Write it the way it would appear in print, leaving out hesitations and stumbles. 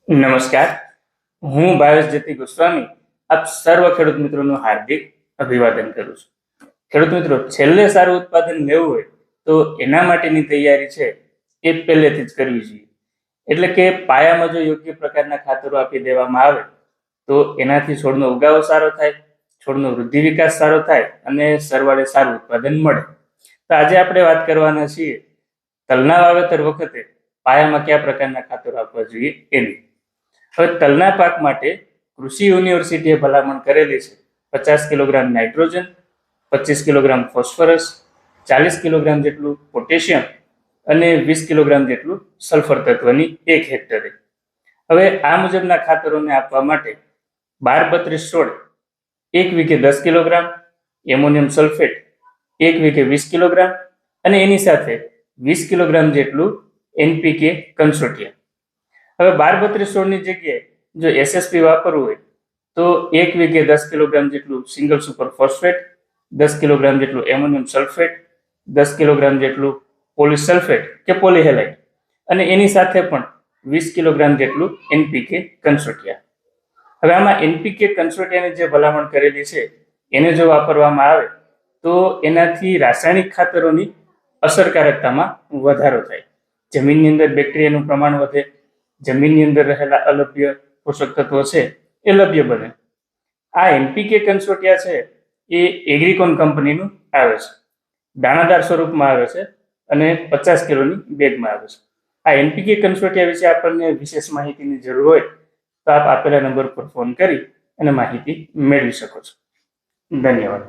નમસ્કાર, હું ભાવેશ જતી ગોસ્વામી આપ સર્વ ખેડૂત મિત્રોનું હાર્દિક અભિવાદન કરું છું. ખેડૂત મિત્રો, છેલ્લે સારું ઉત્પાદન લેવું હોય તો એના માટેની તૈયારી છે એ પહેલેથી જ કરવી જોઈએ. એટલે કે પાયામાં જો યોગ્ય પ્રકારના ખાતરો આપી દેવામાં આવે તો એનાથી છોડનો ઉગાવો સારો થાય, છોડનો વૃદ્ધિ વિકાસ સારો થાય અને સરવાળે સારું ઉત્પાદન મળે. તો આજે આપણે વાત કરવાના છીએ તલના વાવેતર વખતે પાયામાં કયા પ્રકારના ખાતરો આપવા જોઈએ એની. હવે તલના પાક માટે કૃષિ યુનિવર્સિટીએ ભલામણ કરેલી છે 50 kilogram nitrogen, 25 kilogram phosphorus, 40 kilogram જેટલું પોટેશિયમ અને 20 કિલોગ્રામ જેટલું સલ્ફર તત્વની 1 હેક્ટરે. હવે આ મુજબના ખાતરોને આપવા માટે 12-32-16 1 વીઘે 10 કિલોગ્રામ, એમોનિયમ સલ્ફેટ 1 વીઘે 20 કિલોગ્રામ અને એની સાથે 20 કિલોગ્રામ જેટલું એનપીકે કન્સોર્ટિયમ. હવે 12-32-16 ની જગ્યાએ જો એસએસપી વાપરવું હોય તો 1 વીઘે 10 કિલોગ્રામ જેટલું સિંગલ સુપર ફોસ્ફેટ, 10 કિલોગ્રામ જેટલું એમોનિયમ સલ્ફેટ, 10 કિલોગ્રામ જેટલું પોલીસલ્ફેટ કે પોલીહેલાઇટ અને એની સાથે પણ 20 કિલોગ્રામ જેટલું એનપીકે કન્સોર્ટિયા. હવે આમાં એનપીકે કન્સોર્ટિયાની જે ભલામણ કરેલી છે એને જો વાપરવામાં આવે તો એનાથી રાસાયણિક ખાતરોની અસરકારકતામાં વધારો થાય, જમીનની અંદર બેક્ટેરિયાનું પ્રમાણ વધે, જમીનની અંદર રહેલા અલભ્ય પોષક તત્વો છે એ લભ્ય બને. આ એનપીકે કન્સોર્ટિયા છે એ એગ્રીકોન કંપનીનું આવે છે, દાણાદાર સ્વરૂપમાં આવે છે અને 50 કિલોની બેગમાં આવે છે. આ એનપીકે કન્સોર્ટિયા વિશે આપણને વિશેષ માહિતીની જરૂર હોય તો આપ આપેલા નંબર પર ફોન કરી અને માહિતી મેળવી શકો છો. ધન્યવાદ.